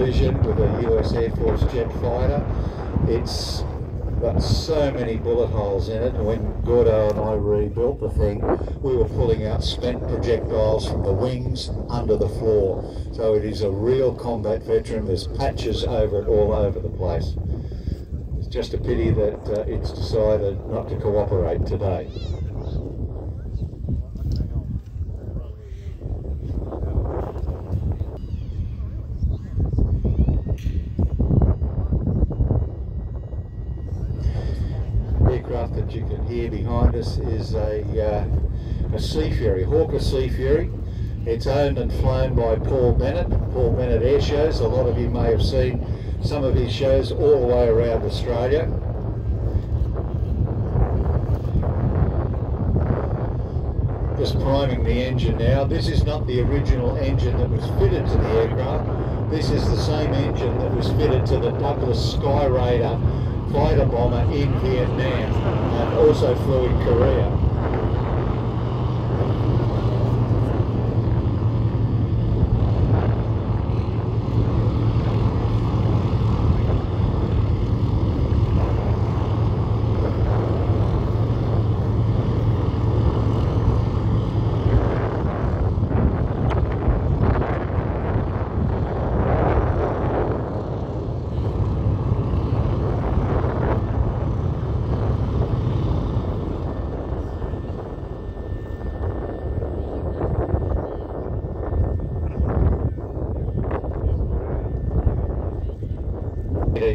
collision with a US Air Force jet fighter. It's got so many bullet holes in it, and when Gordo and I rebuilt the thing, we were pulling out spent projectiles from the wings under the floor. So it is a real combat veteran. There's patches over it all over the place. It's just a pity that it's decided not to cooperate today. Aircraft that you can hear behind us is a Sea Fury, Hawker Sea Fury. It's owned and flown by Paul Bennett Air Shows. A lot of you may have seen some of his shows all the way around Australia. Just priming the engine now. This is not the original engine that was fitted to the aircraft. This is the same engine that was fitted to the Douglas Sky Raider fighter bomber in Vietnam and also flew in Korea.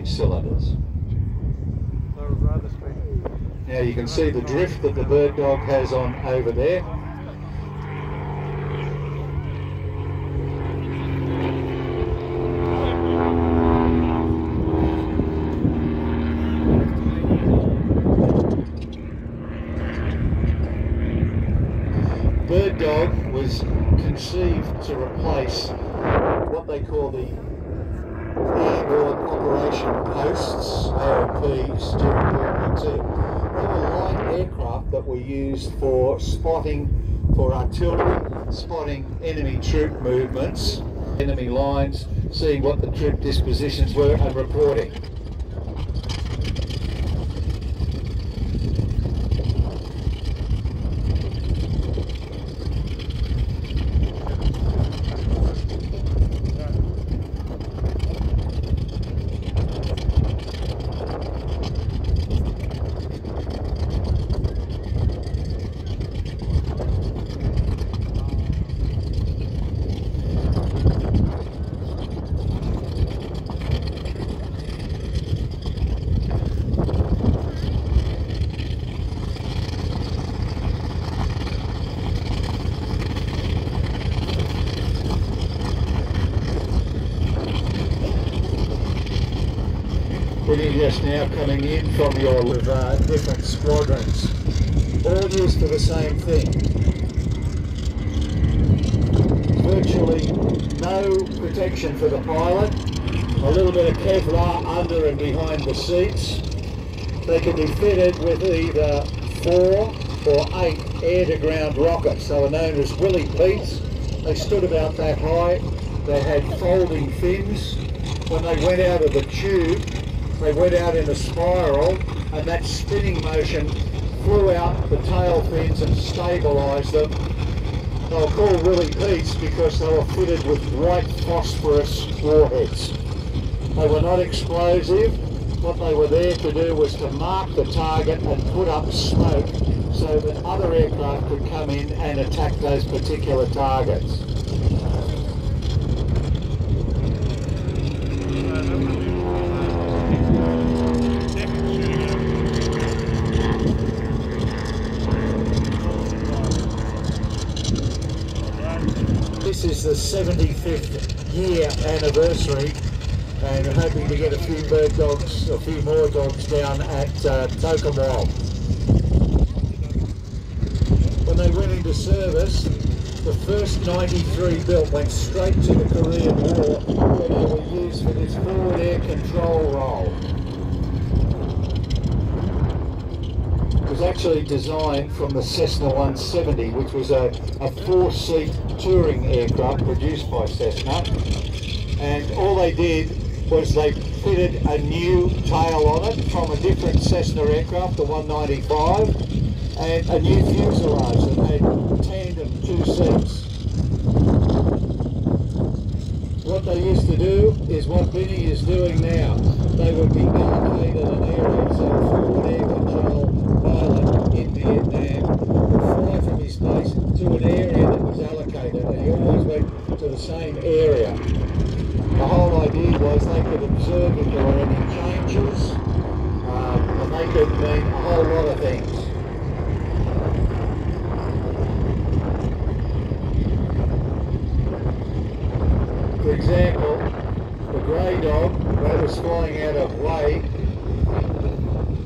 Cylinders. Now you can see the drift that the Bird Dog has on over there. Bird Dog was conceived to replace what they call the Airborne Operation Posts, AOPs, during World War II. They were light aircraft that were used for spotting for artillery, spotting enemy troop movements, enemy lines, seeing what the troop dispositions were and reporting. Just now coming in from your different squadrons, all used for the same thing. Virtually no protection for the pilot, a little bit of Kevlar under and behind the seats. They can be fitted with either 4 or 8 air-to-ground rockets. They were known as Willie Pete's. They stood about that high. They had folding fins. When they went out of the tube, they went out in a spiral, and that spinning motion flew out the tail fins and stabilised them. They were called Willie Pete's because they were fitted with white phosphorus warheads. They were not explosive. What they were there to do was to mark the target and put up smoke so that other aircraft could come in and attack those particular targets. This is the 75th year anniversary, and we're hoping to get a few bird dogs, a few more dogs down at Temora. When they went into service, the first 93 built went straight to the Korean War, where they were used for this forward air control role. It was actually designed from the Cessna 170, which was a 4-seat touring aircraft produced by Cessna. and all they did was they fitted a new tail on it from a different Cessna aircraft, the 195, and a new fuselage that had tandem 2 seats. What they used to do is what Vinny is doing now. They would be allocated an area, so a forward air control pilot in Vietnam would fly from his base to an area that was allocated, and he always went to the same area. The whole idea was they could observe if there were any changes, and they could mean a whole lot of things. For example, the grey dog that was flying out of Wade,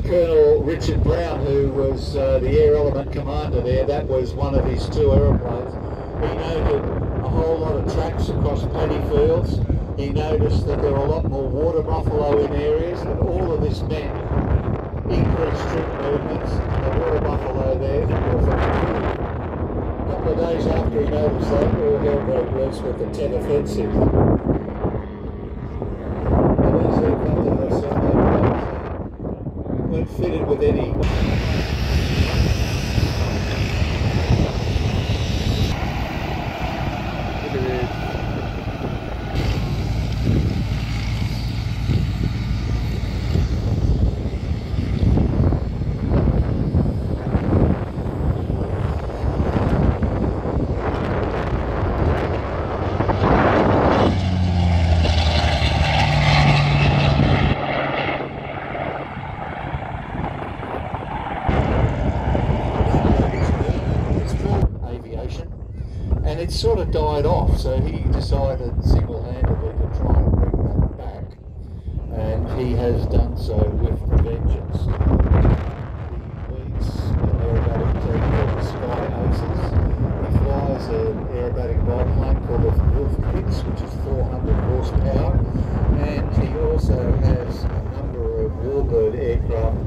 Colonel Richard Brown, who was the air element commander there, that was one of his 2 aeroplanes. He noted a whole lot of tracks across paddy fields. He noticed that there were a lot more water buffalo in areas, and all of this meant increased trip movements. The water buffalo there were from a couple of days after he noticed that, all hell broke loose with the Tet offensive. And these aircraft, as I said, weren't fitted with any. Look at this. Aviation, and it sort of died off, so he decided single-handedly to try and bring that back, and he has done so with a vengeance. He leads an aerobatic team called the Sky Aces. He flies an aerobatic biplane called the Wolf Pitts, which is 400 horsepower, and he also has a number of Warbird aircraft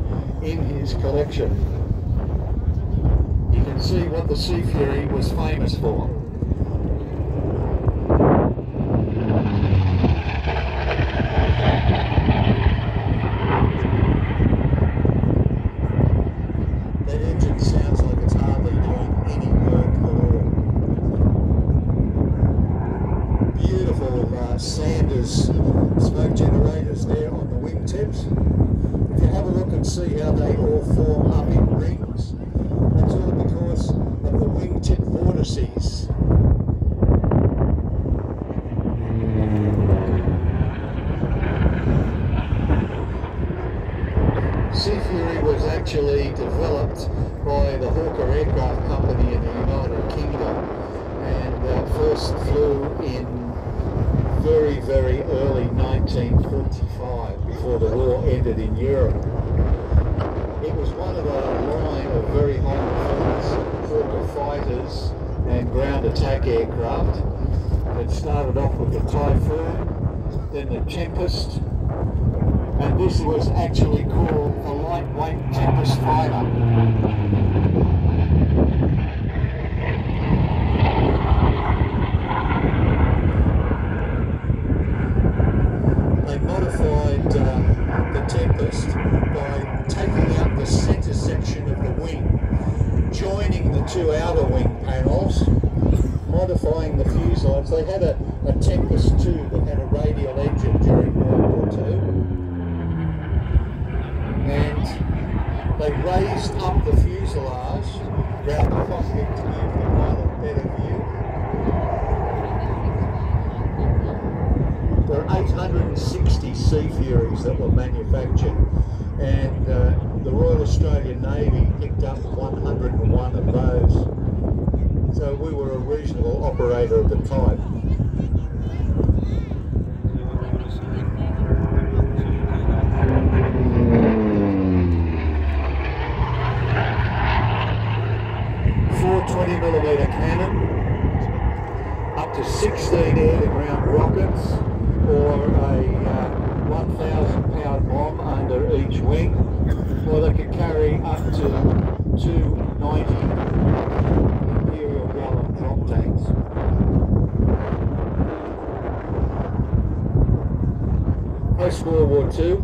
in his collection. You can see what the Sea Fury was famous for. That engine sounds like it's hardly doing any work at all. Beautiful Sanders smoke generators there on the wingtips. If you have a look and see how they all form up in rings, that's all because of the wingtip vortices. Sea Fury was actually developed by the Hawker Aircraft Company in the United Kingdom, and first flew in very, very early 1945, before the war ended in Europe. It was one of a line of very high performance Hawker fighters and ground attack aircraft. It started off with the Typhoon, then the Tempest, and this was actually called a lightweight Tempest fighter. They modified the Tempest by taking out the centre section of the wing, joining the 2 outer wing panels, modifying the fuselage. They had a Tempest 2 that had a radial engine during World War II, and they raised up the fuselage around the cockpit to give the pilot a better view. There are 860 Sea Furies that were manufactured, and the Royal Australian Navy picked up 101 of those. So we were a reasonable operator of the type. Four 20mm cannon, up to 16 air-to-ground rockets, or a 1,000-pound bomb under each wing, or they could carry up to 290 Imperial gallon drop tanks. World War II,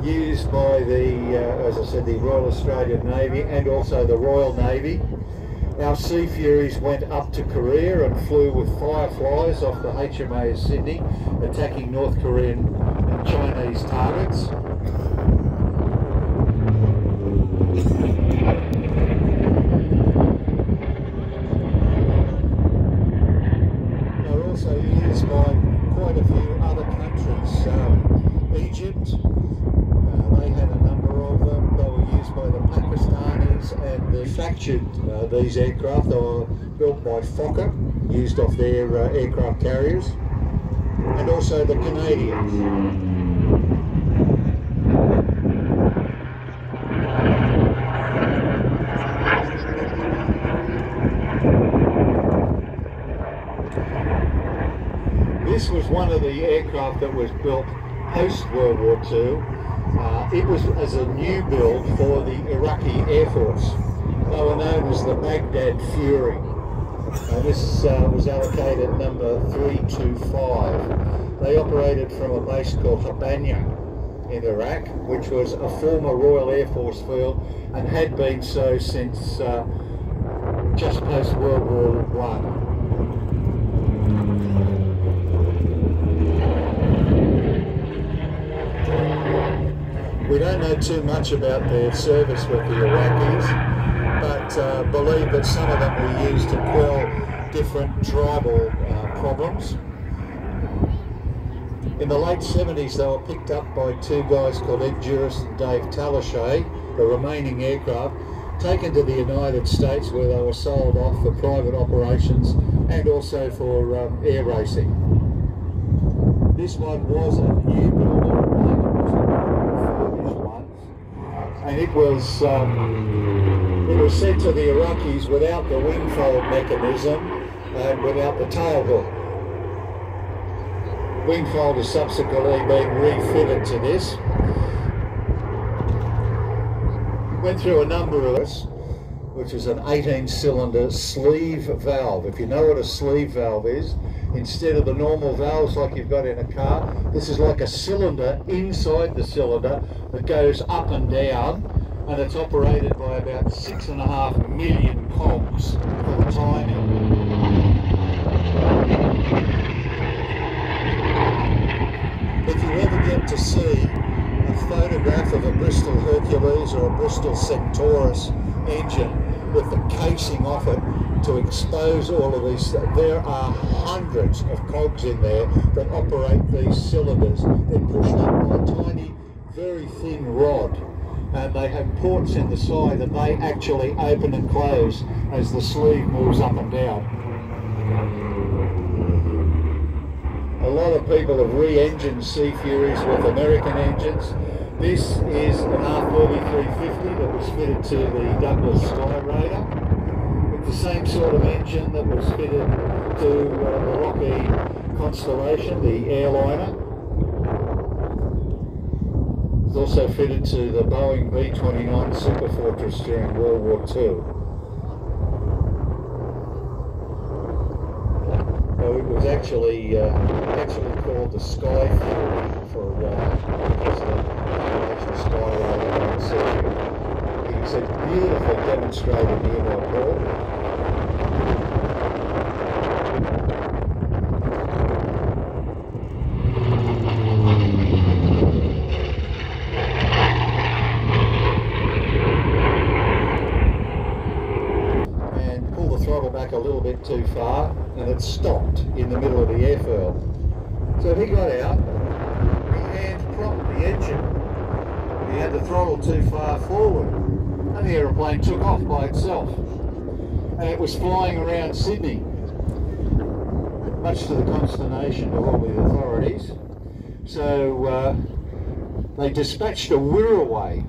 used by the, as I said, the Royal Australian Navy and also the Royal Navy. Our Sea Furies went up to Korea and flew with Fireflies off the HMAS Sydney, attacking North Korean and Chinese targets. They're also used by quite a few other countries. Egypt, they had a number of them. They were used by the Pakistanis and manufactured these aircraft. They were built by Fokker, used off their aircraft carriers, and also the Canadians. This was one of the aircraft that was built post-World War II. It was as a new build for the Iraqi Air Force. They were known as the Baghdad Fury. This was allocated number 325. They operated from a base called Habanya in Iraq, which was a former Royal Air Force field and had been so since just post-World War I. We don't know too much about their service with the Iraqis, but believe that some of them were used to quell different tribal problems. In the late 70s, they were picked up by two guys called Ed Juris and Dave Talashay, the remaining aircraft, taken to the United States where they were sold off for private operations and also for air racing. This one was a new build airplane. And it was sent to the Iraqis without the wingfold mechanism and without the tailhook. Wingfold has subsequently been refitted to this. Went through a number of this, which is an 18-cylinder sleeve valve. If you know what a sleeve valve is, instead of the normal valves like you've got in a car, this is like a cylinder inside the cylinder that goes up and down, and it's operated by about 6.5 million cogs for the timing. If you ever get to see a photograph of a Bristol Hercules or a Bristol Centaurus engine with the casing off it to expose all of these, there are hundreds of cogs in there that operate these cylinders. They're pushed up by a tiny, very thin rod, and they have ports in the side that they actually open and close as the sleeve moves up and down. A lot of people have re-engined Sea Furies with American engines. This is an R3350 that was fitted to the Douglas Sky Raider, with the same sort of engine that was fitted to the Lockheed Constellation, the airliner. It was also fitted to the Boeing B-29 Superfortress during World War II. So it was actually called the Sky Fury for a while, because the Sky Raider on Sea. It's a beautifully demonstrated here by Paul. And pull the throttle back a little bit too far, and it stopped in the middle of the airfield. So he got out, he hand-propped the engine. He had the throttle too far forward, and the aeroplane took off by itself. And it was flying around Sydney, much to the consternation of all the authorities. So they dispatched a Wirraway